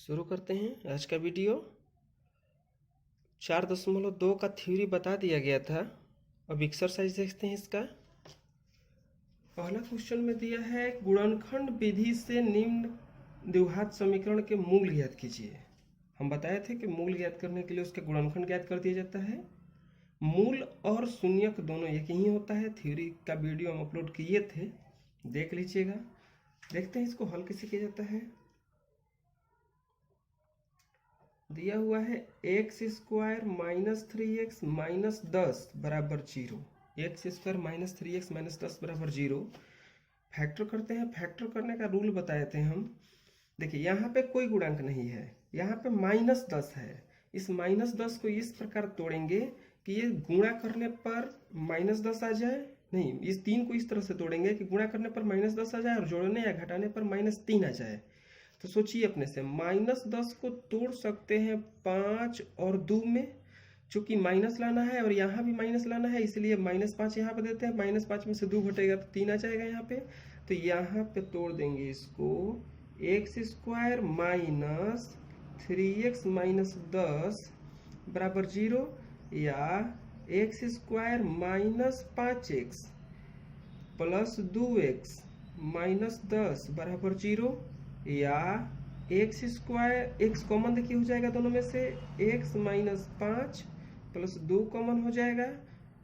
शुरू करते हैं आज का वीडियो। 4.2 का थ्योरी बता दिया गया था। अब एक्सरसाइज देखते हैं इसका। पहला क्वेश्चन में दिया है गुणनखंड विधि से निम्न द्विघात समीकरण के मूल ज्ञात कीजिए। हम बताए थे कि मूल ज्ञात करने के लिए उसका गुणनखंड ज्ञात कर दिया जाता है। मूल और शून्यक दोनों एक ही होता है। थ्योरी का वीडियो हम अपलोड किए थे, देख लीजिएगा। देखते हैं इसको हल कैसे किया जाता है। दिया हुआ है x square minus 3x minus 10 बराबर 0। X square minus 3x minus 10 बराबर 0। फैक्टर करते हैं। फैक्टर करने का रूल बताए थे हम। देखिए यहाँ पे कोई गुणांक नहीं है, यहाँ पे माइनस 10 है। इस माइनस 10 को इस प्रकार तोड़ेंगे कि ये गुणा करने पर माइनस 10 आ जाए। नहीं, इस 3 को इस तरह से तोड़ेंगे कि गुणा करने पर माइनस 10 आ जाए और जोड़ने या घटाने पर माइनस 3 आ जाए। तो सोचिए अपने से, माइनस 10 को तोड़ सकते हैं 5 और 2 में। चूंकि माइनस लाना है और यहाँ भी माइनस लाना है, इसलिए -5 यहाँ पे देते हैं। -5 में से 2 घटेगा तो 3 आ जाएगा यहाँ पे। तो यहाँ पे तोड़ देंगे इसको। X square minus 3x minus 10 बराबर 0 या x square minus 5x plus 2x minus 10 बराबर 0 या एक्स स्क्वायर, एक्स कॉमन देखिए हो जाएगा दोनों में से, एक्स माइनस 5 प्लस 2 कॉमन हो जाएगा,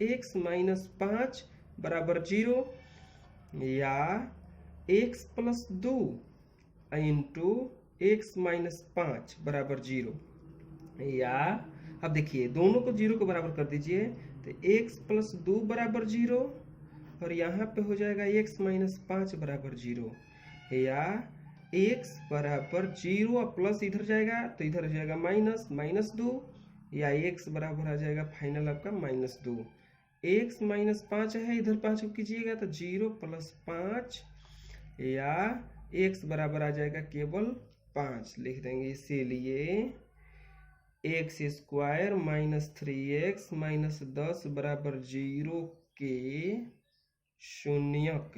एक्स माइनस 5 बराबर 0 या x plus 2 into x minus 5 बराबर 0 या अब देखिए दोनों को 0 को बराबर कर दीजिए तो एक्स प्लस 2 बराबर 0 और यहाँ पे हो जाएगा एक्स माइनस 5 बराबर 0 या x बराबर 0 और प्लस इधर जाएगा तो इधर हो जाएगा माइनस 2 या x बराबर आ जाएगा फाइनल आपका -2। x माइनस 5 है, इधर 5 को कीजिएगा तो 0 प्लस 5 या x बराबर आ जाएगा केवल 5 लिख देंगे। इसीलिए x square minus 3x minus 10 बराबर 0 के शून्यक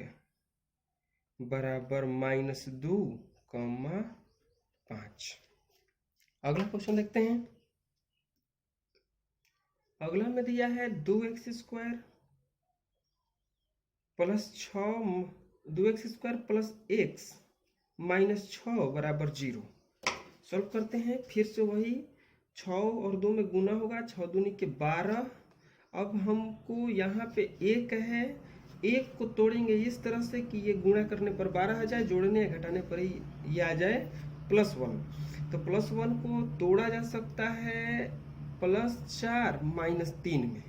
बराबर -2, 5। अगला क्वेश्चन देखते हैं। अगला में दिया है 2x square plus 2x square plus x minus 6 बराबर 0। सॉल्व करते हैं। फिर से वही 6 और 2 में गुना होगा, 6 दूनी के 12। अब हमको यहाँ पे 1 है, 1 को तोड़ेंगे इस तरह से कि ये गुणा करने पर 12 आ जाए, जोड़ने या घटाने पर ही ये आ जाए +1। तो +1 को तोड़ा जा सकता है +4 -3 में।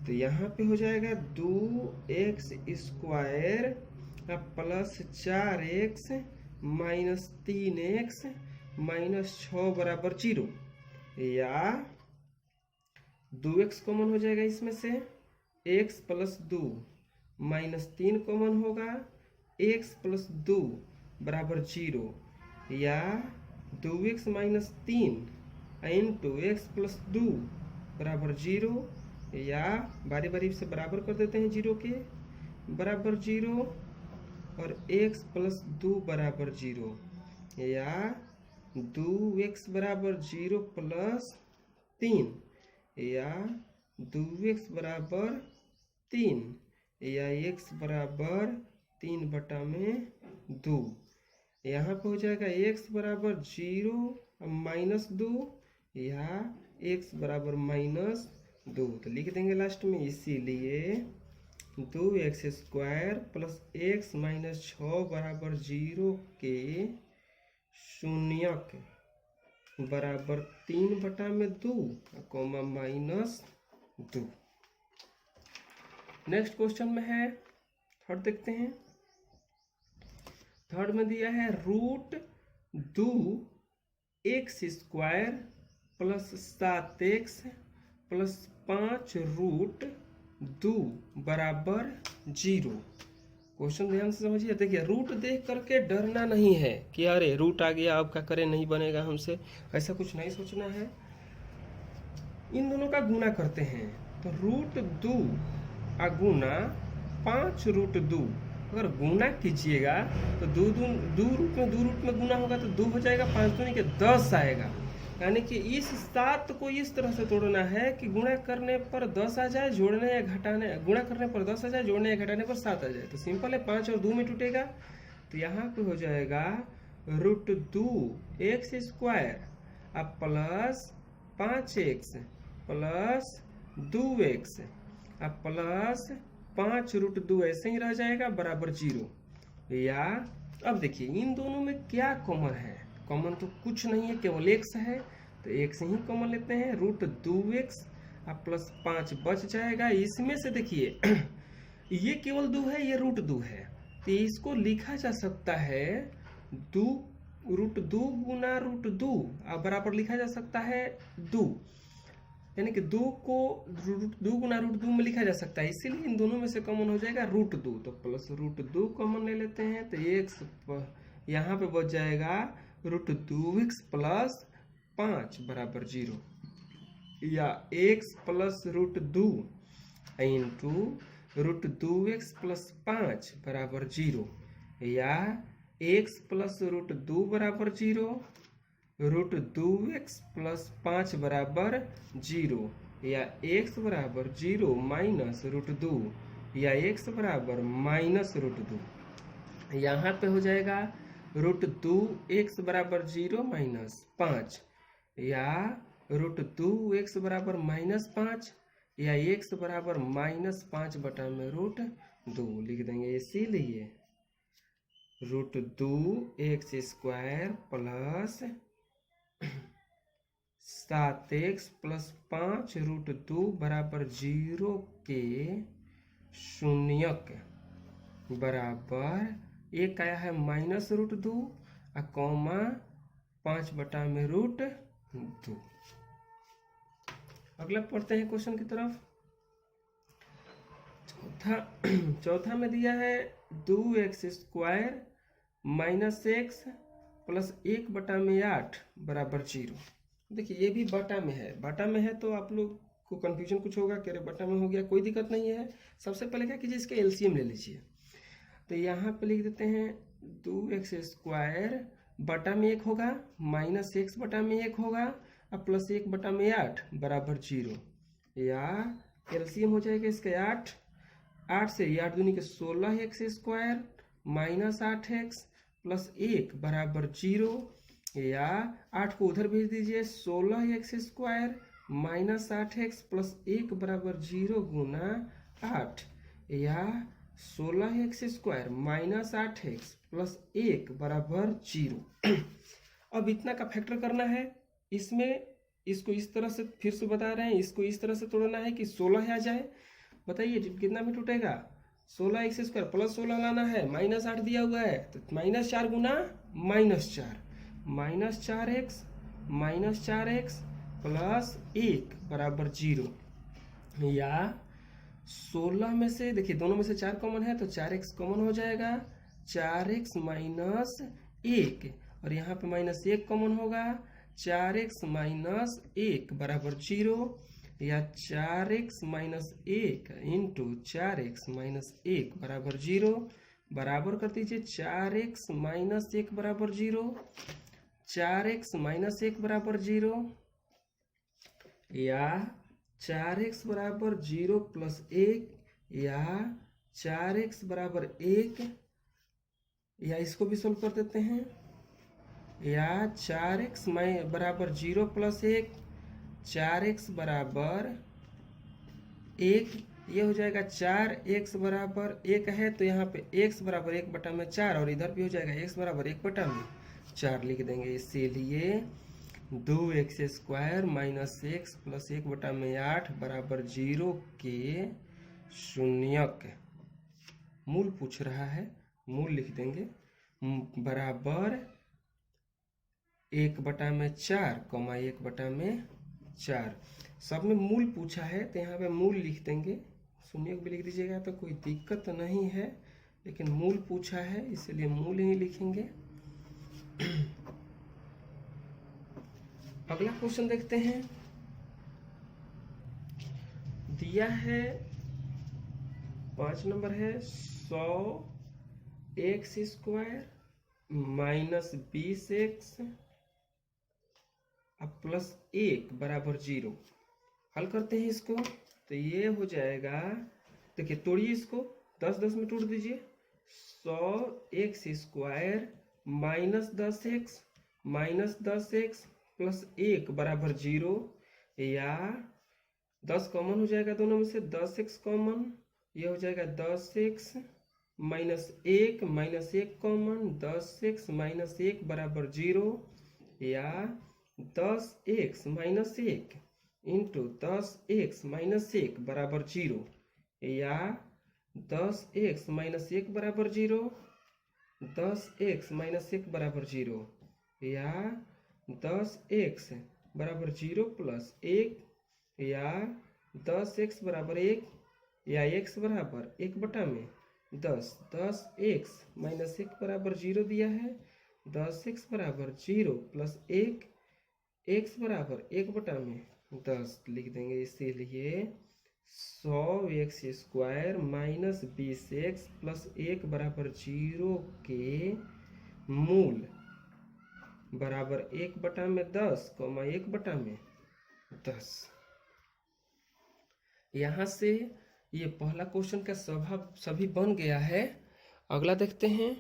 तो यहाँ पे हो जाएगा 2x square plus 4x minus 3x minus 6 बराबर 0 या 2x कॉमन हो जाएगा इसमें से, x प्लस 2 माइनस 3 कॉमन होगा, x प्लस 2 बराबर 0 या 2x minus 3 into x plus 2 बराबर 0 या बारी बारी से बराबर कर देते हैं 0 के बराबर 0 और x प्लस 2 बराबर 0 या 2x बराबर 0 प्लस 3 या 2x बराबर 3 या x बराबर 3/2। यहाँ पे हो जाएगा x बराबर 0 -2 या x बराबर -2। तो लिख देंगे लास्ट में। इसीलिए 2x square plus x minus 6 बराबर 0 के शून्यक बराबर 3/2 कोमा -2। नेक्स्ट क्वेश्चन में है थर्ड, देखते हैं। थर्ड में दिया है √2x square plus 7x plus 5 √2 बराबर 0। क्वेश्चन ध्यान से समझिए। देखिए रूट देख करके डरना नहीं है कि अरे रूट आ गया अब क्या करें, नहीं बनेगा हमसे, ऐसा कुछ नहीं सोचना है। इन दोनों का गुना करते हैं तो √2 गुना 5 √2 अगर गुना कीजिएगा तो दो रूट में गुना होगा तो 2 हो जाएगा, 5 दूनी के 10 आएगा। यानी कि इस 7 को इस तरह से तोड़ना है कि गुणा करने पर 10 आ जाए, जोड़ने या घटाने, गुणा करने पर 10 आ जाए, जोड़ने या घटाने पर 7 आ जाए। तो सिंपल है, 5 और 2 में टूटेगा, तो यहाँ पे हो जाएगा √2x² अब प्लस 5x प्लस 2x अब प्लस 5√2 ऐसे ही रह जाएगा बराबर 0। या अब देखिए इन दोनों में क्या कॉमन है, कॉमन तो कुछ नहीं है, केवल x है, तो x ही कॉमन लेते हैं। √2x अब प्लस 5 बच जाएगा। इसमें से देखिए ये केवल 2 है, ये √2 है, तो इसको लिखा जा सकता है √2 गुना √2 अब बराबर लिखा जा सकता है 2, यानी कि 2 को √2 गुना √2 में लिखा जा सकता है, इसीलिए इन दोनों में से कॉमन हो जाएगा √2, तो प्लस √2 कॉमन ले लेते हैं, तो x यहाँ पे बच जाएगा √2x प्लस 5 बराबर 0, या x plus √2 into √2x plus 5 बराबर 0, या x प्लस √2 बराबर 0, √2x प्लस 5 बराबर 0, या x बराबर 0 माइनस √2, या x बराबर माइनस √2। यहाँ पे हो जाएगा √2x बराबर 0 माइनस 5, या √2x बराबर माइनस 5, या x बराबर माइनस 5 बटा में √2 लिख देंगे। इसीलिए √2x² प्लस 7x प्लस 5 √2 बराबर 0 के शून्यक बराबर एक आया है माइनस √2 कॉमा 5 बटा में √2। अगला पढ़ते हैं क्वेश्चन की तरफ। चौथा में दिया है 2x² माइनस x प्लस 1 बटा में 8 बराबर 0। देखिए ये भी बटा में है, बटा में है तो आप लोग को कन्फ्यूजन कुछ होगा कि अरे बटा में हो गया, कोई दिक्कत नहीं है। सबसे पहले क्या कीजिए, इसके एलसीएम ले लीजिए, तो यहाँ पे लिख देते हैं 2x² बटा में 1 होगा, माइनस x बटा में 1 होगा, अब प्लस 1 बटा में 8 बराबर 0, या एलसीएम हो जाएगा इसके 8 से 8 दूनी के 16x² माइनस 8x प्लस 1 बराबर 0, या 8 को उधर भेज दीजिए, 16x² माइनस 8x प्लस 1 बराबर 0 गुना 8, या 16x² माइनस 8x प्लस 1 बराबर 0। अब इतना का फैक्टर करना है, इसमें इसको इस तरह से फिर से बता रहे हैं, इसको इस तरह से तोड़ना है कि 16 आ जाए। बताइए कितना में टूटेगा, 16x² प्लस 16 लाना है, माइनस 8 दिया हुआ है तो माइनस 4 गुना माइनस 4, माइनस 4x प्लस 1 बराबर 0, या 16 में से देखिए दोनों में से 4 कॉमन है तो 4x कॉमन हो जाएगा, 4x माइनस 1 और यहाँ पे माइनस 1 कॉमन होगा, 4x माइनस 1 बराबर 0, या 4x minus 1 into 4x minus 1 बराबर 0, बराबर कर दीजिए 4x माइनस 1 बराबर 0, 4x माइनस 1 बराबर 0, या 4x बराबर 0 प्लस 1, या 4x बराबर 1, या इसको भी सोल्व कर देते हैं, या 4x बराबर 0 प्लस 1, 4x बराबर 1, ये हो जाएगा 4x बराबर 1 है तो यहाँ पे x बराबर 1 बटा में 4 और इधर भी हो जाएगा x बराबर 1 बटा में 4 लिख देंगे। इसीलिए 2x² माइनस x प्लस 1 बटा में 8 बराबर 0 के शून्यक, मूल पूछ रहा है, मूल लिख देंगे, बराबर 1 बटा में 4 कॉमा 1 बटा में 4, सब में मूल पूछा है तो यहाँ पे मूल लिख देंगे, शून्यक भी लिख दीजिएगा तो कोई दिक्कत नहीं है, लेकिन मूल पूछा है इसलिए मूल ही लिखेंगे। अगला क्वेश्चन देखते हैं, दिया है 5 नंबर है 100 एक्स स्क्वायर माइनस 20x अब प्लस 1 बराबर 0। हल करते हैं इसको, तो ये हो जाएगा, देखिए तोड़िए इसको, 10 में तोड़ दीजिए। 100x square minus 10x plus 1 बराबर 0, या 10 कॉमन हो जाएगा दोनों में से, 10x कॉमन, ये हो जाएगा 10x minus 1 common, 10x minus 1 बराबर 0, या 10x minus 1 into 10x minus 1 बराबर 0, या 10x माइनस 1 बराबर 0, 10x माइनस 1 बराबर 0, या 10x बराबर 0 प्लस 1, या 10x बराबर 1, या x बराबर 1/10, 10x माइनस 1 बराबर 0 दिया है, 10x बराबर 0 प्लस 1, x बराबर 1/10 लिख देंगे। इसीलिए 100x square minus 20x plus 1 बराबर 0 के मूल बराबर 1/10, 1/10। यहाँ से ये पहला क्वेश्चन का सभी बन गया है। अगला देखते हैं।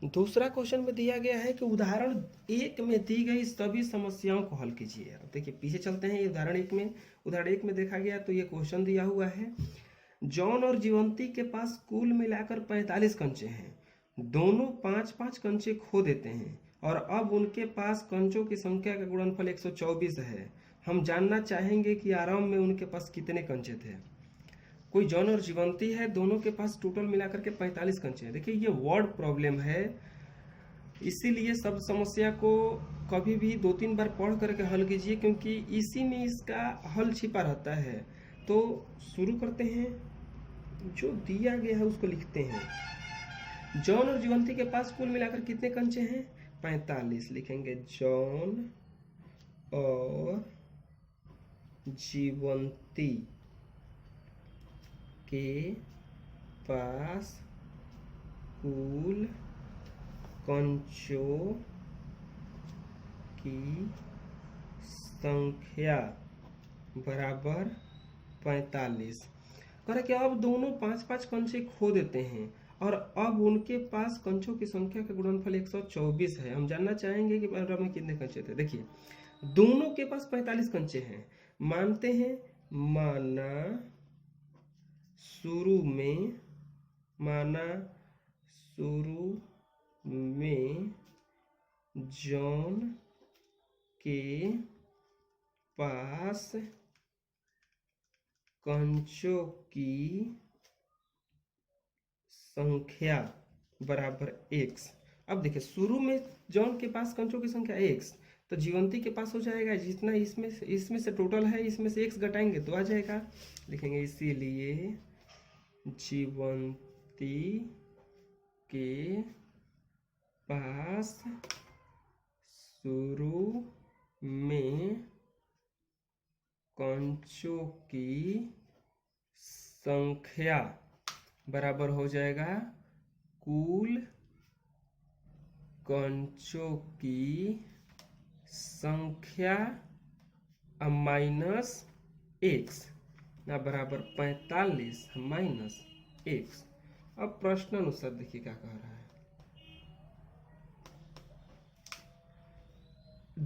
दूसरा क्वेश्चन में दिया गया है कि उदाहरण 1 में दी गई सभी समस्याओं को हल कीजिए। अब देखिए पीछे चलते हैं। उदाहरण 1 में देखा गया तो ये क्वेश्चन दिया हुआ है, जॉन और जीवंती के पास कुल मिलाकर 45 कंचे हैं। दोनों 5-5 कंचे खो देते हैं और अब उनके पास कंचों की संख्या का गुणनफल 124 है। हम जानना चाहेंगे कि आरंभ में उनके पास कितने कंचे थे। कोई जॉन और जीवंती है, दोनों के पास टोटल मिलाकर के 45 कंचे हैं। देखिए ये वर्ड प्रॉब्लम है, इसीलिए सब समस्या को कभी भी 2-3 बार पढ़ करके हल कीजिए, क्योंकि इसी में इसका हल छिपा रहता है। तो शुरू करते हैं। जो दिया गया है उसको लिखते हैं। जॉन और जीवंती के पास कुल मिलाकर कितने कंचे हैं? 45 लिखेंगे। जॉन और जीवंती के पास कुल कंचों की संख्या बराबर 45। कह रहे कि अब दोनों 5-5 कंचे खो देते हैं और अब उनके पास कंचों की संख्या का गुणनफल 124 है। हम जानना चाहेंगे कि आरंभ में कितने कंचे थे। देखिए दोनों के पास 45 कंचे हैं। मानते हैं, माना शुरू में जॉन के पास कंचों की संख्या बराबर x। अब देखिए शुरू में जॉन के पास कंचों की संख्या x, तो जीवंती के पास हो जाएगा जितना इसमें से टोटल है, इसमें से x घटाएंगे तो आ जाएगा। लिखेंगे इसीलिए जीवंती के पास शुरू में कंचों की संख्या बराबर हो जाएगा कुल कंचों की संख्या माइनस x ना बराबर 45 माइनस x। अब प्रश्न अनुसार देखिए क्या कह रहा है।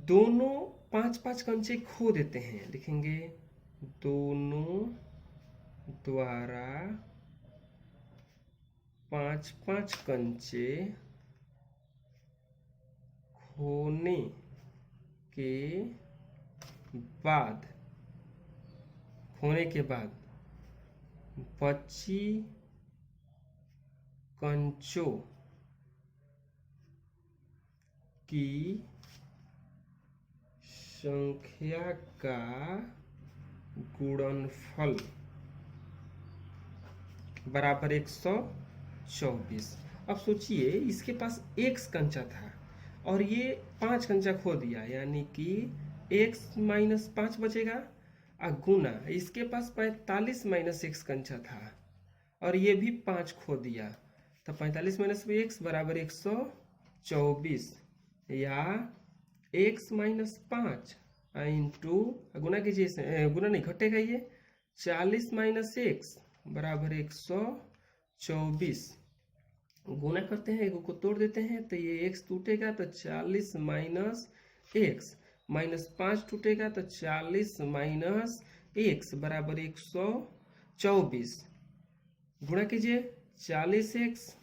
दोनों 5-5 कंचे खो देते हैं। लिखेंगे दोनों द्वारा 5-5 कंचे खोने के बाद बची कंचों की संख्या का गुणनफल बराबर 124। अब सोचिए इसके पास x कंचा था और ये 5 कंचा खो दिया, यानी कि x माइनस 5 बचेगा। गुना इसके पास 45 माइनस x कंचा था और ये भी 5 खो दिया, तो 45 माइनस एक्स बराबर 124 या x माइनस 5 इंटू गुना कीजिए, गुना नहीं घटेगा ये, 40 माइनस एक्स बराबर 124। गुना करते हैं, एक को तोड़ देते हैं तो ये x टूटेगा तो 40 माइनस एक्स माइनस 5 टूटेगा तो 40 माइनस एक्स बराबर 124। गुणा कीजिए, 40x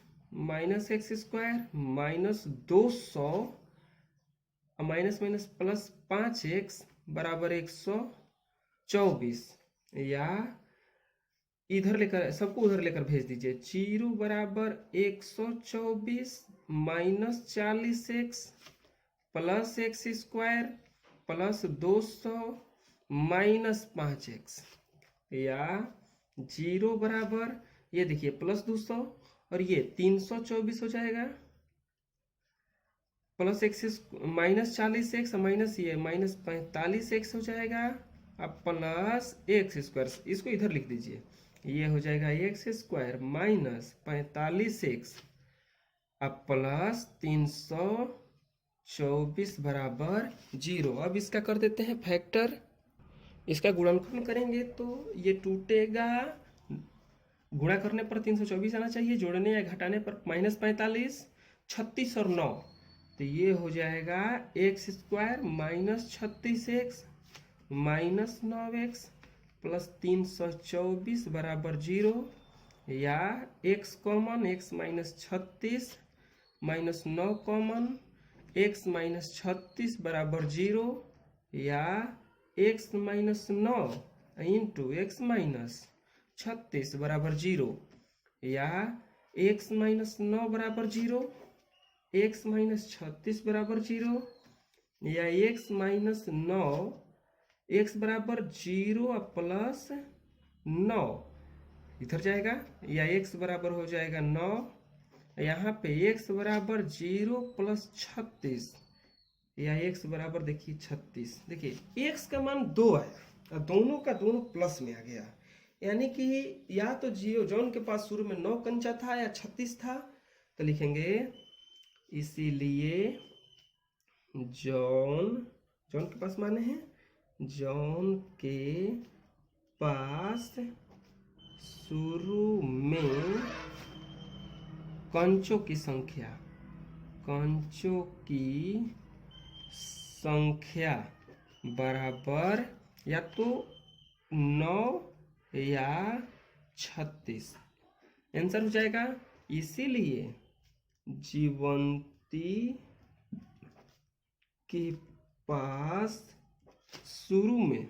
minus x square minus 200 minus minus plus 5x बराबर 124 या इधर लेकर सबको उधर लेकर भेज दीजिए। 0 बराबर 124 minus 40x plus x square plus 200 minus 5x या 0 बराबर ये देखिए प्लस 200 और ये 324 हो जाएगा plus x minus 40x minus ये माइनस 45x हो जाएगा अब प्लस एक्स स्क्वायर, इसको इधर लिख दीजिए, ये हो जाएगा एक्स स्क्वायर माइनस 45x अब प्लस 324 बराबर 0। अब इसका कर देते हैं फैक्टर, इसका गुणनखंड करेंगे तो ये टूटेगा, गुणा करने पर 324 आना चाहिए, जोड़ने या घटाने पर माइनस 45, 36 और 9 तो ये हो जाएगा x square minus 36x minus 9x plus 324 बराबर 0 या x common x minus 36 minus 9 common x minus 36 बराबर 0 या x minus 9 into x minus 36 बराबर 0 या x माइनस 9 बराबर 0 x माइनस 36 बराबर 0 या x माइनस 9 x बराबर 0 प्लस 9 इधर जाएगा या x बराबर हो जाएगा 9, यहाँ पे x बराबर 0 प्लस 36 या x बराबर देखिए 36, देखिए x का मान 2 है और दोनों का दोनों प्लस में आ गया, यानी कि या तो जॉन के पास शुरू में 9 कंचा था या 36 था, तो लिखेंगे इसीलिए जॉन के पास माने हैं जॉन के पास शुरू में कंचों की संख्या बराबर या तो 9 या 36, आंसर हो जाएगा। इसीलिए जीवंती के पास शुरू में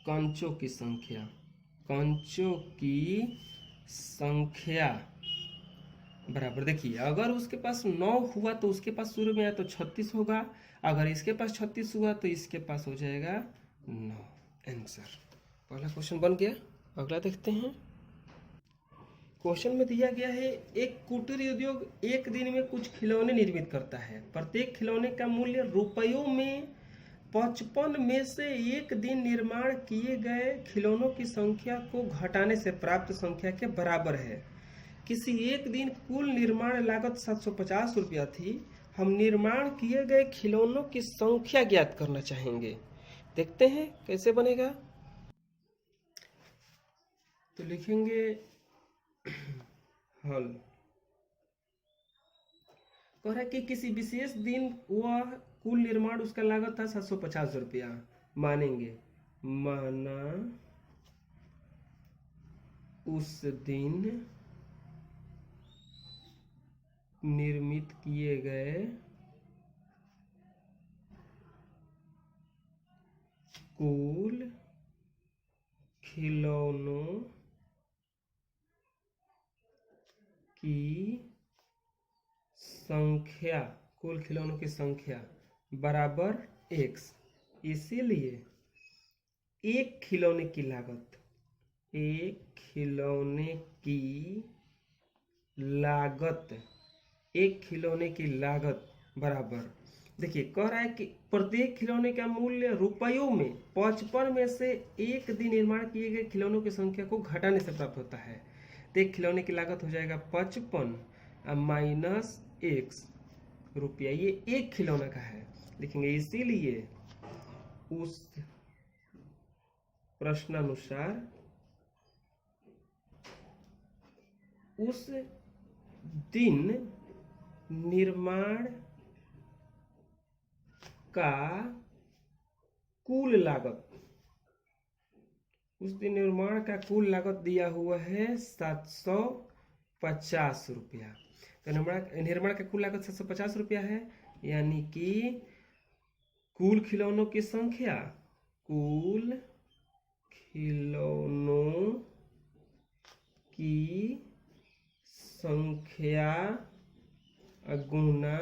कंचों की संख्या बराबर, देखिए अगर उसके पास 9 हुआ तो उसके पास शुरू में या तो 36 होगा, अगर इसके पास 36 हुआ तो इसके पास हो जाएगा 9। आंसर पहला क्वेश्चन बन गया। अगला देखते हैं। क्वेश्चन में दिया गया है एक कुटीर उद्योग एक दिन में कुछ खिलौने निर्मित करता है, प्रत्येक खिलौने का मूल्य रुपयों में 55 में से एक दिन निर्माण किए गए खिलौनों की संख्या को घटाने से प्राप्त संख्या के बराबर है। किसी एक दिन कुल निर्माण लागत 750 रुपया थी, हम निर्माण किए गए खिलौनों की संख्या ज्ञात करना चाहेंगे। देखते हैं कैसे बनेगा। तो लिखेंगे हल। कह रहा है कि किसी विशेष दिन वह कुल निर्माण उसका लागत था 750 रुपया, मानेंगे, माना उस दिन निर्मित किए गए कुल खिलौनों की संख्या, कुल खिलौनों की संख्या बराबर x। इसीलिए एक खिलौने की लागत, एक खिलौने की लागत बराबर, देखिए कह रहा है कि प्रत्येक खिलौने का मूल्य रुपयों में 55 में से एक दिन निर्माण किए गए खिलौनों की संख्या को घटाने से प्राप्त होता है। तो एक खिलौने की लागत हो जाएगा 55 माइनस x रुपया। ये एक खिलौना का है, लिखेंगे। इसीलिए उस प्रश्नानुसार उस दिन निर्माण का कुल लागत, उस दिन निर्माण का कुल लागत दिया हुआ है 750 रुपया। तो निर्माण का कुल लागत 750 रुपया है, यानी कि कुल खिलौनों की संख्या, कुल खिलौनों की संख्या गुना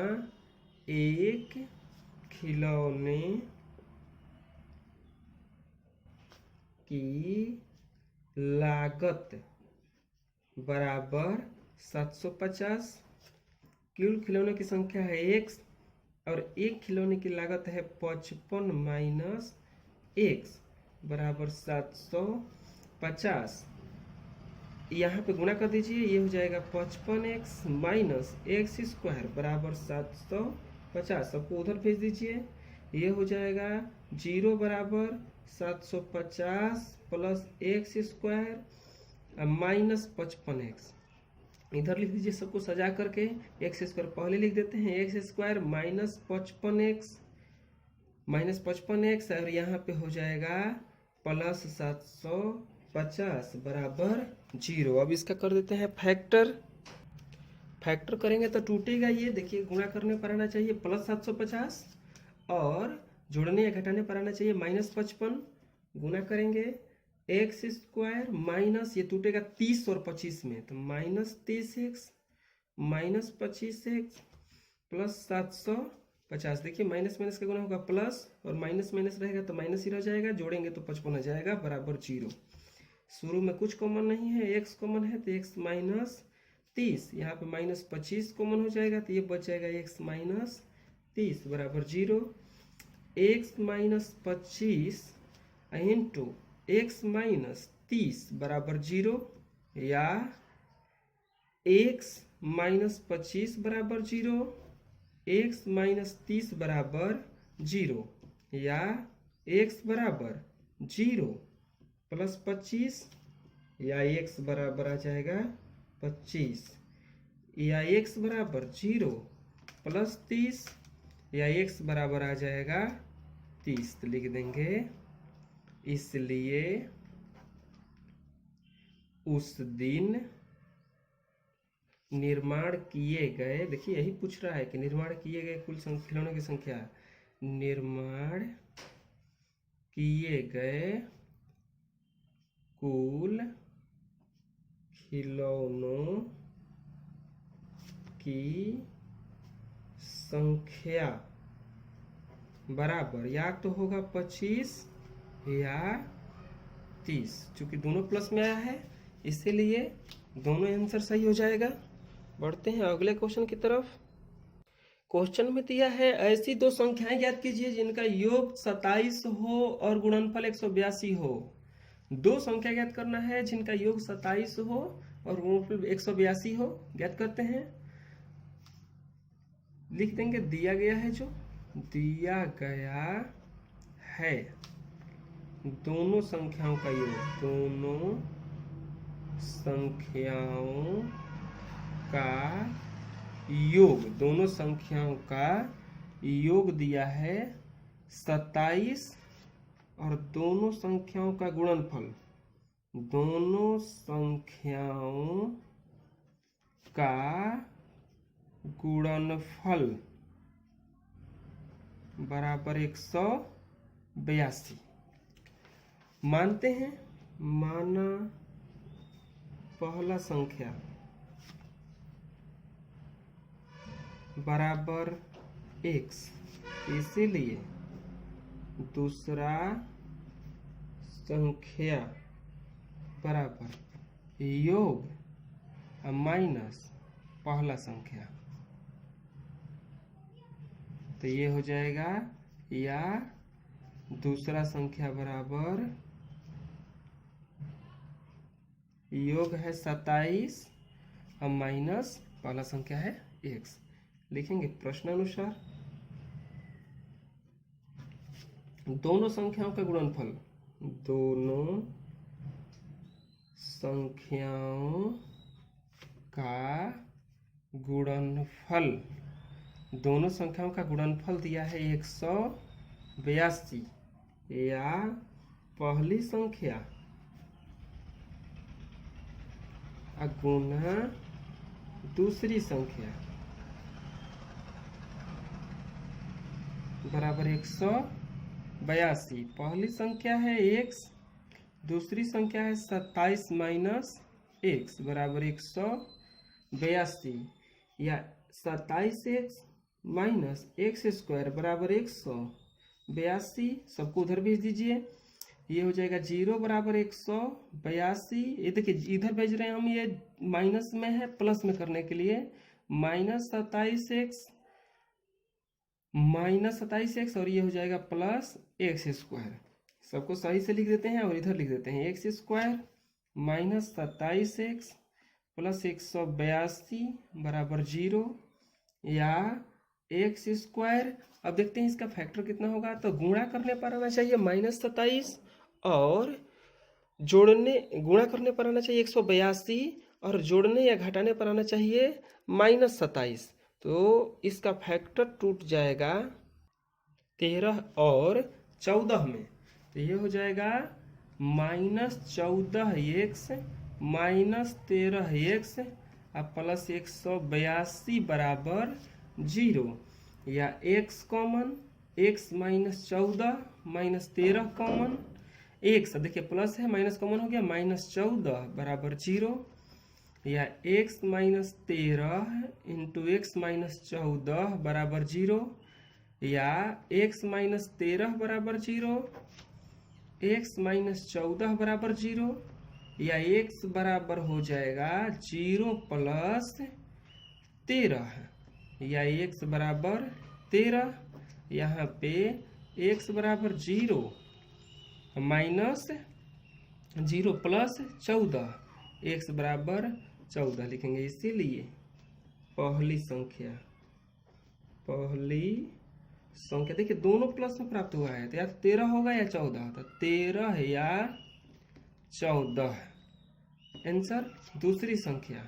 एक खिलौने की लागत बराबर 750। कुल खिलौनों की संख्या है x और एक खिलौने की लागत है 55 माइनस x बराबर 750। यहाँ पे गुणा कर दीजिए, ये हो जाएगा 55x माइनस एक्स स्क्वायर बराबर 750। सबको उधर भेज दीजिए, ये हो जाएगा 0 बराबर 750 plus x square minus 55x। इधर लिख दीजिए सबको सजा करके। एक्स स्क्वायर पहले लिख देते हैं, एक्स स्क्वायर माइनस 55x और यहाँ पे हो जाएगा प्लस 750 बराबर 0। अब इसका कर देते हैं फैक्टर। फैक्टर करेंगे तो टूटेगा ये, देखिए गुणा करने पर आना चाहिए प्लस 750 और जोड़ने या घटाने पर आना चाहिए माइनस 55। गुणा करेंगे एक्स स्क्वायर माइनस, ये टूटेगा 30 और 25 में, तो minus 30x minus 25x plus 750। देखिए माइनस माइनस का गुणा होगा प्लस और माइनस माइनस रहेगा तो माइनस ही रह जाएगा, जोड़ेंगे तो 55 आ जाएगा बराबर 0। शुरू में कुछ कॉमन नहीं है, x कॉमन है तो x माइनस 30, यहाँ पे माइनस 25 कॉमन हो जाएगा तो ये बच जाएगा x माइनस 30 बराबर 0। x minus 25 into x minus 30 बराबर 0 या x माइनस 25 बराबर 0, x माइनस 30 बराबर 0 या x बराबर 0 प्लस 25 या x बराबर आ जाएगा 25 या x बराबर 0 प्लस 30 या x बराबर आ जाएगा 30। तो लिख देंगे इसलिए उस दिन निर्माण किए गए, देखिए यही पूछ रहा है कि निर्माण किए गए कुल खिलौनों की संख्या, निर्माण किए गए कुल खिलौनों की संख्या बराबर या तो होगा 25 या 30। चूंकि दोनों प्लस में आया है इसीलिए दोनों आंसर सही हो जाएगा। बढ़ते हैं अगले क्वेश्चन की तरफ। क्वेश्चन में दिया है ऐसी दो संख्याएं ज्ञात कीजिए जिनका योग 27 हो और गुणनफल 182 हो। दो संख्या ज्ञात करना है जिनका योग 27 हो और गुणनफल 182 हो। ज्ञात करते हैं, लिख देंगे दिया गया है, जो दिया गया है दोनों संख्याओं का योग, दोनों संख्याओं का योग, दोनों संख्याओं का योग दिया है 27 और दोनों संख्याओं का गुणनफल, दोनों संख्याओं का गुणनफल बराबर 182। मानते हैं, माना पहला संख्या बराबर x, इसीलिए दूसरा संख्या बराबर योग माइनस पहला संख्या। तो ये हो जाएगा या दूसरा संख्या बराबर योग है 27 और माइनस पहला संख्या है x। लिखेंगे प्रश्नानुसार दोनों संख्याओं का गुणनफल, दोनों संख्याओं का गुणनफल, दोनों संख्याओं का गुणनफल दिया है 182 या पहली संख्या गुना दूसरी संख्या बराबर 182। पहली संख्या है x, दूसरी संख्या है 27 माइनस x बराबर 182 या 27x माइनस एक्स स्क्वायर बराबर 182। सबको उधर भेज दीजिए, ये हो जाएगा 0 बराबर 182। ये देखिए इधर भेज रहे हैं हम, ये माइनस में है प्लस में करने के लिए, माइनस 27x और ये हो जाएगा प्लस एक्स स्क्वायर। सबको सही से लिख देते हैं और इधर लिख देते हैं x square minus 27x plus 182 बराबर 0 या एक्स स्क्वायर। अब देखते हैं इसका फैक्टर कितना होगा। तो गुणा करने पर आना चाहिए -27 और गुणा करने पर आना चाहिए 182 और जोड़ने या घटाने पर आना चाहिए -27। तो इसका फैक्टर टूट जाएगा 13 और 14 में। तो ये हो जाएगा -14x माइनस 13x और प्लस 182 बराबर 0 या x common, x minus 14 minus 13 common, x देखिए प्लस है माइनस कॉमन हो गया, -14 बराबर 0 या x minus 13 into x minus 14 बराबर 0 या x माइनस 13 बराबर 0, x माइनस 14 बराबर 0 या x बराबर हो जाएगा 0 प्लस 13 या x बराबर 13। यहाँ पे x बराबर 0 माइनस 0 प्लस 14, x बराबर 14 लिखेंगे। इसीलिए पहली संख्या देखिए दोनों प्लस में प्राप्त हुआ है, तो या 13 होगा या 14, तो 13 या 14 आंसर। दूसरी संख्या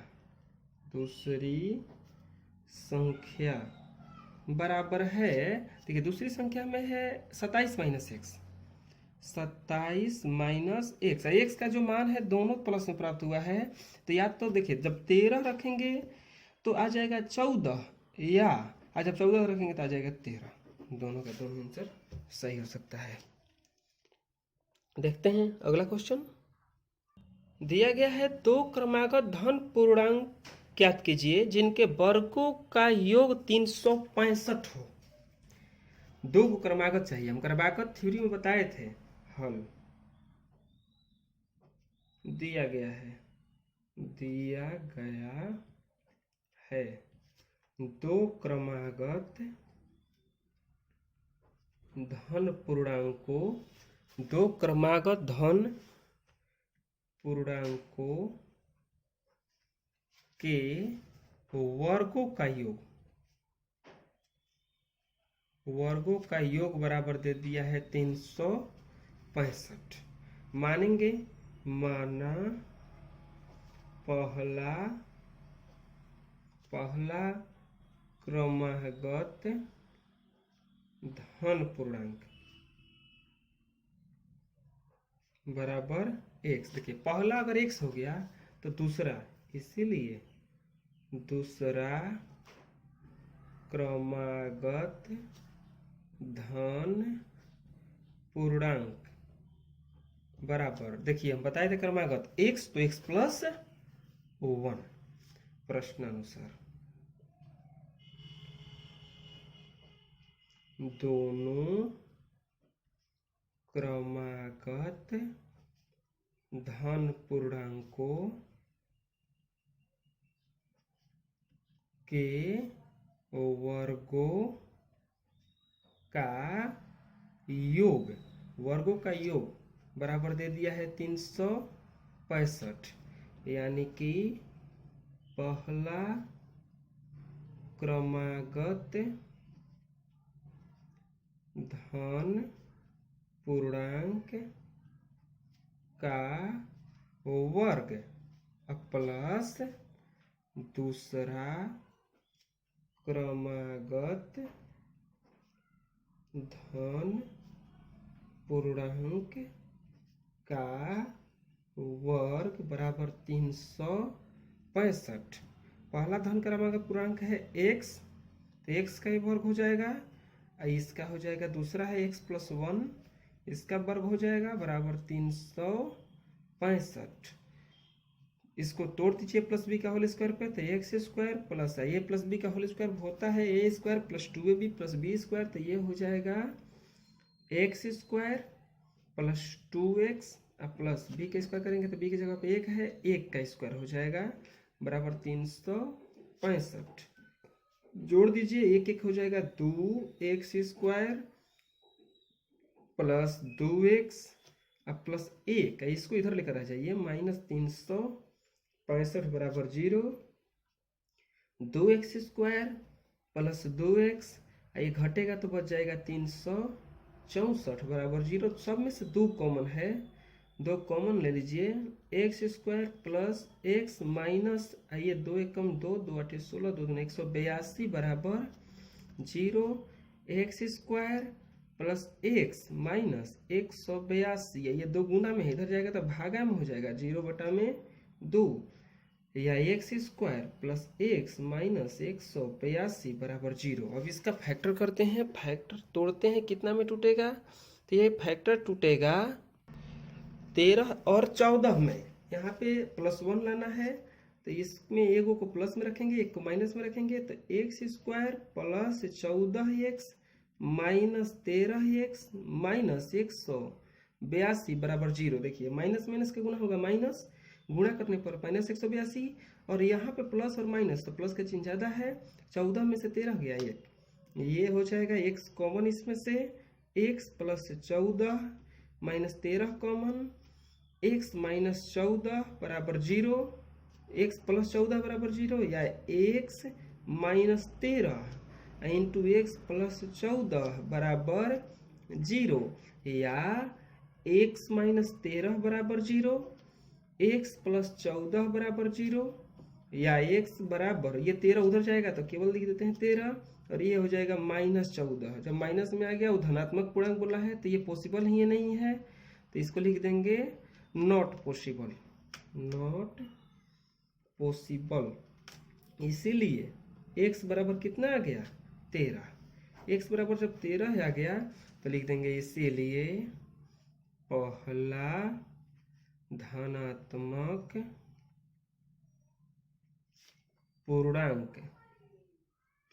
बराबर है, देखिए दूसरी संख्या में है 27 minus x, 27 minus x, x का जो मान है दोनों प्लस में प्राप्त हुआ है। तो या तो देखिए जब 13 रखेंगे तो आ जाएगा 14 या जब 14 रखेंगे तो आ जाएगा 13। दोनों का दोनों आंसर सही हो सकता है। देखते हैं अगला क्वेश्चन। दिया गया है दो क्रमागत धन पूर्णांक ज्ञात कीजिए जिनके वर्गों का योग 365 हो। दो क्रमागत चाहिए, हम क्रमागत थ्योरी में बताए थे। हल दिया गया है दो क्रमागत धन पूर्णांकों, दो क्रमागत धन पूर्णांकों के वर्गों का योग बराबर दे दिया है 365। मानेंगे, माना पहला क्रमागत धन पूर्णांक बराबर x। देखिए पहला अगर x हो गया तो दूसरा, इसीलिए दूसरा क्रमागत धन पूर्णांक बराबर, देखिए हम बताए थे क्रमागत x तो x प्लस 1। प्रश्नानुसार दोनों क्रमागत धन पूर्णांकों के वर्गों का योग बराबर दे दिया है 365। यानी कि पहला क्रमागत धन पूर्णांक का वर्ग प्लस दूसरा क्रमागत धन पूर्णांक का वर्ग बराबर 365। पहला धन क्रमागत पूर्णांक है x, तो x का ही वर्ग हो जाएगा, इसका हो जाएगा दूसरा है x प्लस 1, इसका वर्ग हो जाएगा बराबर 365। इसको तोड़ दीजिए प्लस बी का होल स्क्वायर पे, तो x square plus a plus B का होल स्क्वायर होता है a square plus 2ab plus b square, तो ये हो जाएगा x square plus 2x plus B का स्क्वायर करेंगे तो बी की जगह पे 1 है, 1 का स्क्वायर हो जाएगा बराबर 365। जोड़ दीजिए, एक एक हो जाएगा 2x square plus 2x plus 1, इसको इधर लेकर आ जाइए, माइनस 365 बराबर 0। 2x स्क्वायर प्लस 2x, ये घटेगा तो बच जाएगा 364 बराबर 0। सब में से 2 कॉमन है, 2 कॉमन ले लीजिए, x square plus x minus, आइए 2 एकम 2, 2 8 16, 2 दूनी 182 बराबर 0। X square plus x minus 182, ये 2 गुना में इधर जाएगा तो भागा में हो जाएगा 0/2, या x square plus x minus 182 बराबर 0। अब इसका फैक्टर करते हैं, फैक्टर तोड़ते हैं, कितना में टूटेगा, तो ये फैक्टर टूटेगा 13 और 14 में। यहाँ पे +1 लाना है, तो इसमें एगो को प्लस में रखेंगे, एक को माइनस में रखेंगे, तो x square plus 14x minus 13x minus 182 बराबर 0। देखिए माइनस माइनस का गुना होगा माइनस, गुणा करने पर माइनस 182, और यहाँ पे प्लस और माइनस, तो प्लस का चिन्ह ज़्यादा है, 14 में से 13 गया, ये हो जाएगा x कॉमन इसमें से, x plus 14 minus 13 common, x minus 14 बराबर 0, x प्लस 14 बराबर 0, या x minus 13 into x plus 14 बराबर 0, या x माइनस 13 बराबर 0, x प्लस 14 बराबर 0, या x बराबर, ये 13 उधर जाएगा तो केवल लिख देते हैं 13, और ये हो जाएगा माइनस 14। जब माइनस में आ गया वो धनात्मक पूर्णांक बोला है, तो ये पॉसिबल ही नहीं है, तो इसको लिख देंगे नॉट पॉसिबल, नॉट पॉसिबल। इसीलिए x बराबर कितना आ गया 13, x बराबर जब 13 आ गया तो लिख देंगे इसीलिए पहला धनात्मक पूर्णांक,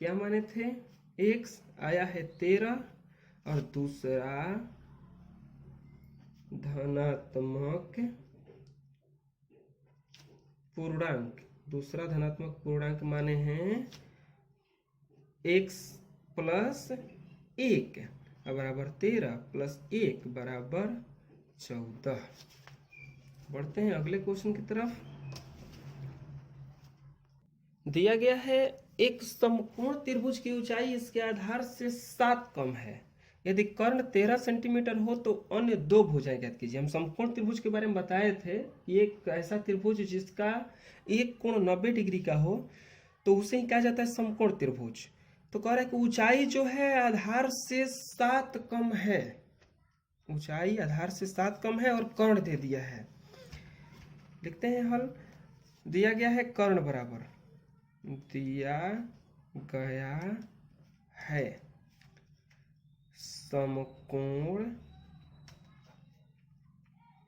क्या माने थे, x आया है 13 और दूसरा धनात्मक पूर्णांक, दूसरा धनात्मक पूर्णांक माने हैं x प्लस 1 बराबर 13 प्लस 1 बराबर 14। बढ़ते हैं अगले क्वेश्चन की तरफ। दिया गया है एक समकोण त्रिभुज की ऊंचाई इसके आधार से 7 कम है, यदि कर्ण 13 सेंटीमीटर हो तो अन्य 2 भुजाएं ज्ञात कीजिए। हम समकोण त्रिभुज के बारे में बताए थे, एक ऐसा त्रिभुज जिसका एक कोण 90 डिग्री का हो तो उसे ही कहा जाता है समकोण त्रिभुज। तो कह रहा है कि ऊंचाई जो है आधार से 7 कम है, ऊंचाई आधार से 7 कम है और कर्ण दे दिया है। लिखते हैं हल। दिया गया है कर्ण बराबर, दिया गया है समकोण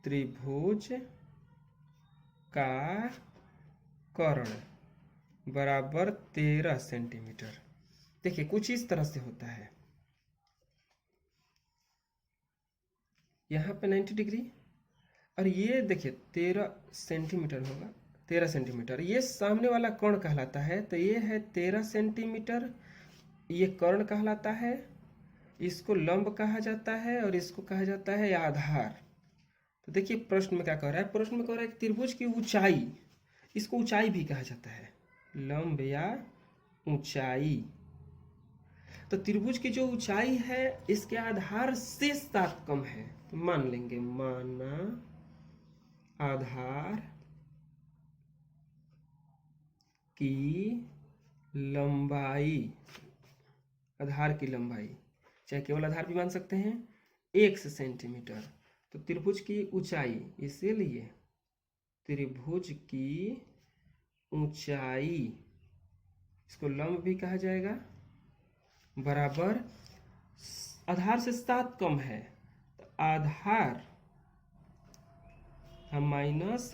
त्रिभुज का कर्ण बराबर 13 सेंटीमीटर। देखिए कुछ इस तरह से होता है, यहाँ पे 90 डिग्री और ये देखिए 13 सेंटीमीटर होगा, 13 सेंटीमीटर ये सामने वाला कोण कहलाता है। तो ये है 13 सेंटीमीटर, ये कर्ण कहलाता है, इसको लंब कहा जाता है और इसको कहा जाता है आधार। तो देखिए प्रश्न में क्या कह रहा है, प्रश्न में कह रहा है कि त्रिभुज की ऊंचाई इसको ऊंचाई भी कहा जाता है, लंब या ऊंचाई। तो त्रिभुज की जो ऊंचाई है इसके आधार से 7 कम है, तो मान लेंगे, माना आधार की लंबाई, आधार की लंबाई, चाहे केवल आधार भी मान सकते हैं, 1 सेंटीमीटर। तो त्रिभुज की ऊंचाई, इसीलिए त्रिभुज की ऊंचाई, इसको लंब भी कहा जाएगा, बराबर आधार से 7 कम है, तो आधार माइनस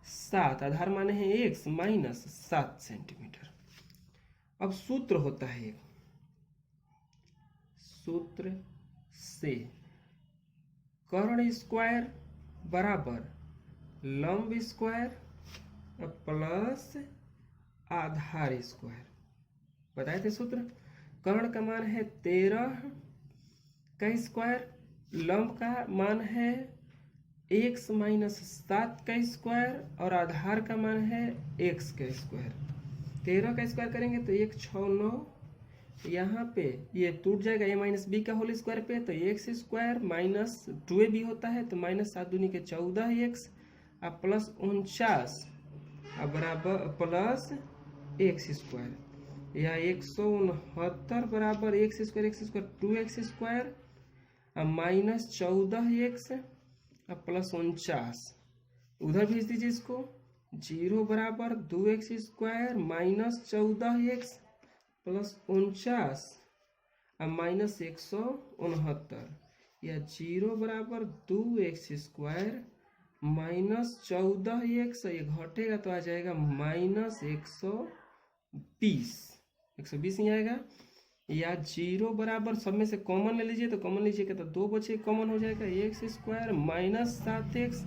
7, आधार माने हैं x माइनस 7 सेंटीमीटर। अब सूत्र होता है, सूत्र से कर्ण स्क्वायर बराबर लंब स्क्वायर प्लस आधार स्क्वायर। बताए थे सूत्र, कर्ण का मान है 13 का स्क्वायर, लंब का मान है x माइनस 7 का स्क्वायर और आधार का मान है x का स्क्वायर। 13 का स्क्वायर करेंगे तो 1 6 9, यहाँ पे ये टूट जाएगा a माइनस बी का होल स्क्वायर पे, तो x स्क्वायर माइनस 2ab होता है, तो माइनस 7 दूनी के 14x अब प्लस 49 अब बराबर प्लस x स्क्वायर, या 169 बराबर x स्क्वायर 2x स्क्वायर अब माइनस 14x अब प्लस 49, उधर भेज दीजिए इसको, 0 बराबर 2x square minus 14x plus 49 अब माइनस 169, या 0 बराबर 2x स्क्वायर माइनस 14x, ये घटेगा तो आ जाएगा माइनस 120 नहीं आएगा, या 0 बराबर सब में से कॉमन ले लीजिए, तो कॉमन लीजिएगा तो 2 बचे, कॉमन हो जाएगा x square minus 7x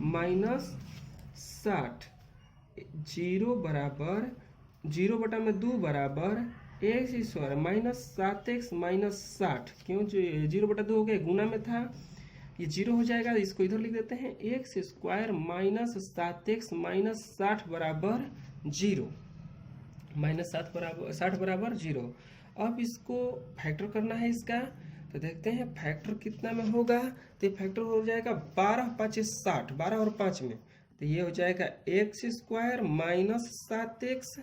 minus 60, 0 बराबर 0 बटा में 2 बराबर x square minus 7x minus 60, क्यों 0 बटा 2 हो गया, गुना में था, ये 0 हो जाएगा, इसको इधर लिख देते हैं, x square minus 7x minus 60 बराबर 0, माइनस 60 बराबर 0। अब इसको फैक्टर करना है इसका, तो देखते हैं फैक्टर कितना में होगा, तो ये फैक्टर हो जाएगा 12 5 60, 12 और 5 में, तो ये हो जाएगा x square minus 7x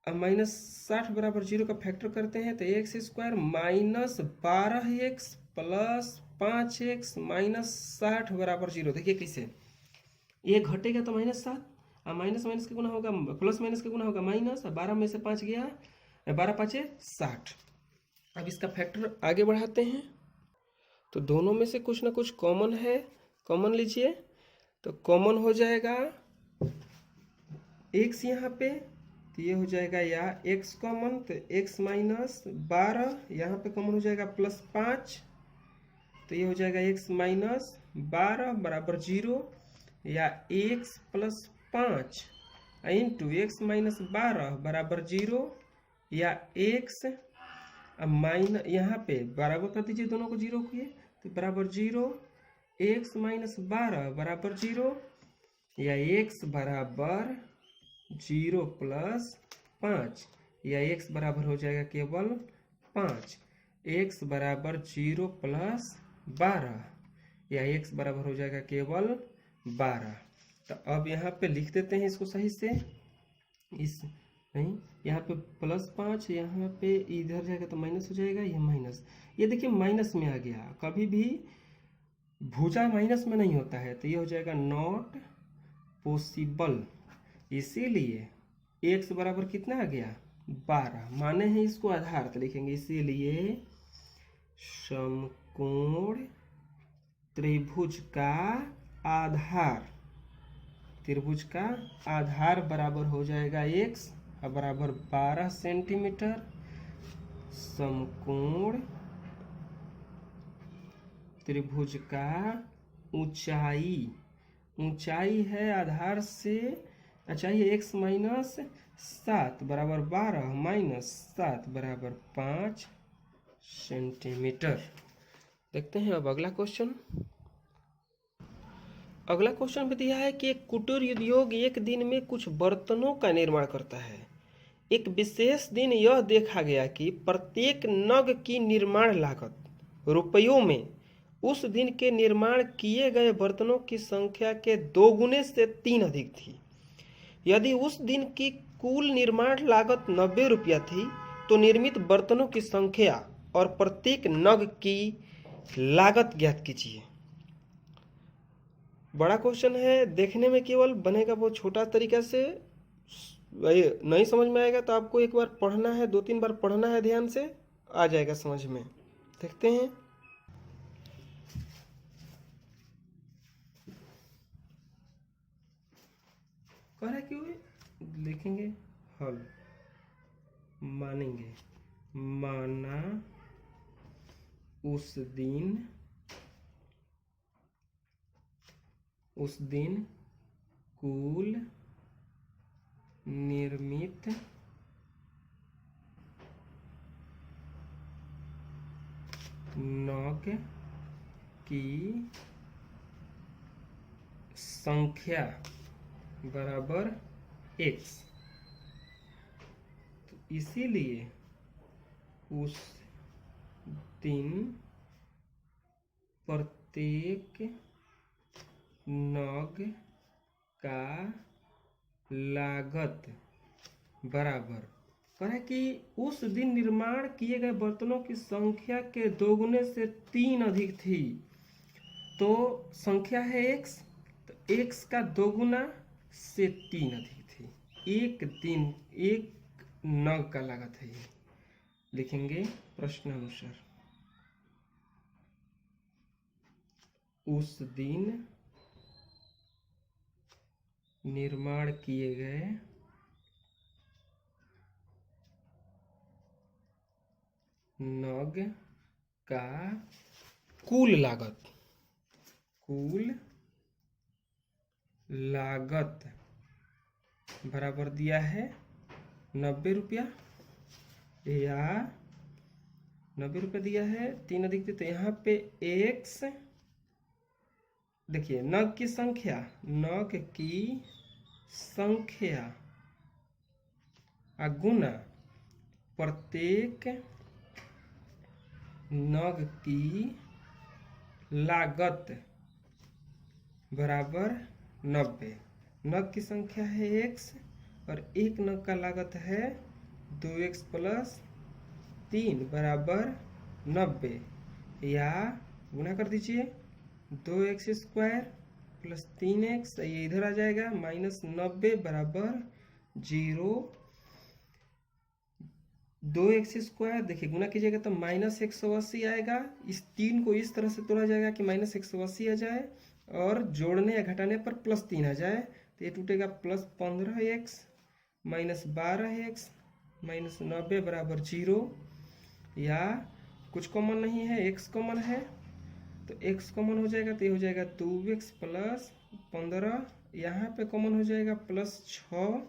minus 60 बराबर 0 का फैक्टर करते हैं, तो x square minus 12x plus 5x minus 60 बराबर 0। देखिए कैसे ये घटेगा तो माइनस 7, अब माइनस माइनस के गुना होगा प्लस, माइनस के गुना होगा माइनस, 12 में से 5 गया, 12 5 60। अब इसका फैक्टर आगे बढ़ाते हैं, तो दोनों में से कुछ ना कुछ कॉमन है, कॉमन लीजिए, तो कॉमन हो जाएगा x यहाँ पे, तो ये हो जाएगा या x कॉमन, तो x माइनस 12 यहाँ पे कॉमन हो जाएगा प्लस 5, तो ये हो जाएगा x माइनस 12 बराबर 0, या x plus 5 into x minus 12 बराबर 0, या x माइनस यहाँ पे बराबर कर दीजिए दोनों को 0 किए, तो बराबर 0, x माइनस 12 बराबर 0, या x बराबर 0 प्लस 5, या x बराबर हो जाएगा केवल 5, x बराबर 0 प्लस 12, या x बराबर हो जाएगा केवल 12। तो अब यहाँ पे लिख देते हैं इसको सही से, इस नहीं यहाँ पे प्लस 5, यहाँ पे इधर जाएगा तो माइनस हो जाएगा, ये माइनस, ये देखिए माइनस में आ गया, कभी भी भुजा माइनस में नहीं होता है, तो ये हो जाएगा नॉट पॉसिबल, इसीलिए x बराबर कितना आ गया 12, माने हैं इसको आधार, तो लिखेंगे इसीलिए समकोण त्रिभुज का आधार, त्रिभुज का आधार बराबर हो जाएगा x बराबर 12 सेंटीमीटर, समकोण त्रिभुज का ऊंचाई, ऊंचाई है आधार से, अच्छा ये x माइनस 7 बराबर 12 माइनस 7 बराबर 5 सेंटीमीटर। देखते हैं अब अगला क्वेश्चन। अगला क्वेश्चन में दिया है कि एक कुटीर उद्योग एक दिन में कुछ बर्तनों का निर्माण करता है। एक विशेष दिन यह देखा गया कि प्रत्येक नग की निर्माण लागत रुपयों में उस दिन के निर्माण किए गए बर्तनों की संख्या के 2 गुने से 3 अधिक थी। यदि उस दिन की कुल निर्माण लागत 90 रुपया थी तो निर्मित बर्तनों की संख्या और प्रत्येक नग की लागत ज्ञात कीजिए। बड़ा क्वेश्चन है, देखने में केवल बनेगा वो छोटा तरीका से, नहीं समझ में आएगा तो आपको एक बार पढ़ना है, 2-3 बार पढ़ना है, ध्यान से आ जाएगा समझ में। देखते हैं। कह रहा है क्यों लिखेंगे हल, मानेंगे, माना उस दिन कुल निर्मित नग की संख्या बराबर x, तो इसीलिए उस दिन प्रत्येक नग का लागत बराबर, कह है कि उस दिन निर्माण किए गए बर्तनों की संख्या के 2 गुने से 3 अधिक थी। तो संख्या है x, तो x का 2 गुना से 3 अधिक थी। एक दिन एक नग का लागत है ये। लिखेंगे प्रश्नानुसार, उस दिन निर्माण किए गए नग का कुल लागत बराबर दिया है 90 रुपया, या 90 रुपया दिया है, 3 अधिक थे, तो यहाँ पे x, देखिए नग की संख्या गुना प्रत्येक नग की लागत बराबर 90। नग की संख्या है x और एक नग का लागत है 2x प्लस 3 बराबर 90, या गुना कर दीजिए 2x स्क्वायर प्लस 3x, ये इधर आ जाएगा, माइनस 90 बराबर 0। 2x स्क्वायर देखिए गुना कीजिएगा तो माइनस 180 आएगा। इस 3 को इस तरह से तोड़ा जाएगा कि माइनस 180 आ जाए और जोड़ने या घटाने पर प्लस 3 आ जाए, तो ये टूटेगा plus 15x minus 12x minus 90 बराबर 0, या कुछ कॉमन नहीं है, x कॉमन है तो x कॉमन हो जाएगा, तो ये हो जाएगा 2x प्लस 15, यहाँ पे कॉमन हो जाएगा plus 6,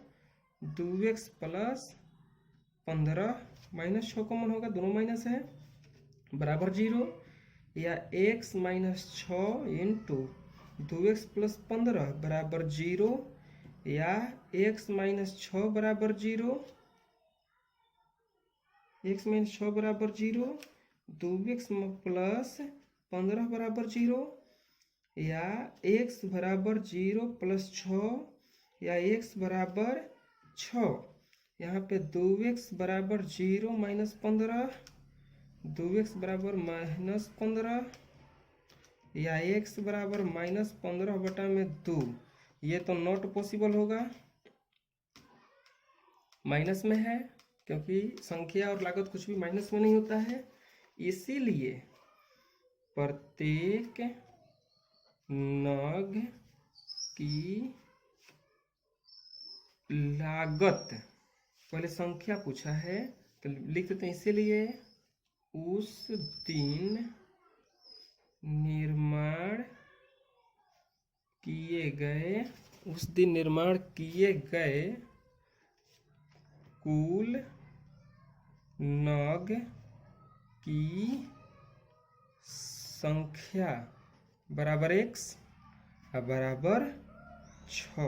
2x plus 15 minus 6 common होगा, दोनों माइनस है, बराबर 0, या x minus 6 into 2x plus 15 बराबर 0, या x माइनस 6 बराबर 0, x माइनस 6 बराबर 0, 2x प्लस 15 बराबर 0, या x बराबर 0 प्लस 6, या x बराबर 6, यहाँ पे 2x बराबर 0 माइनस 15, 2x बराबर माइनस 15, या x बराबर माइनस 15 बटा में 2, ये तो नॉट पॉसिबल होगा, माइनस में है, क्योंकि संख्या और लागत कुछ भी माइनस में नहीं होता है। इसीलिए प्रत्येक नग की लागत, पहले संख्या पूछा है तो लिख देते हैं, इसीलिए उस दिन निर्माण किए गए कुल नग की संख्या बराबर x, बराबर 6।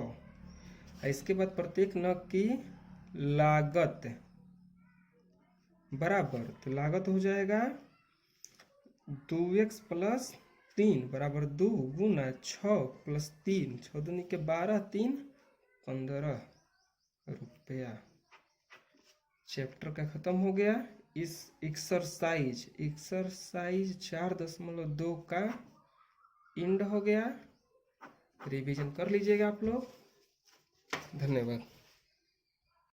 इसके बाद प्रत्येक नग की लागत बराबर, तो लागत हो जाएगा 2x प्लस 3 बराबर 2 गुना 6 प्लस 3, 6 दूनी के 12, 3 15 रुपया। चैप्टर का खत्म हो गया। इस एक्सरसाइज 4.2 का एंड हो गया। रिवीजन कर लीजिएगा आप लोग। धन्यवाद।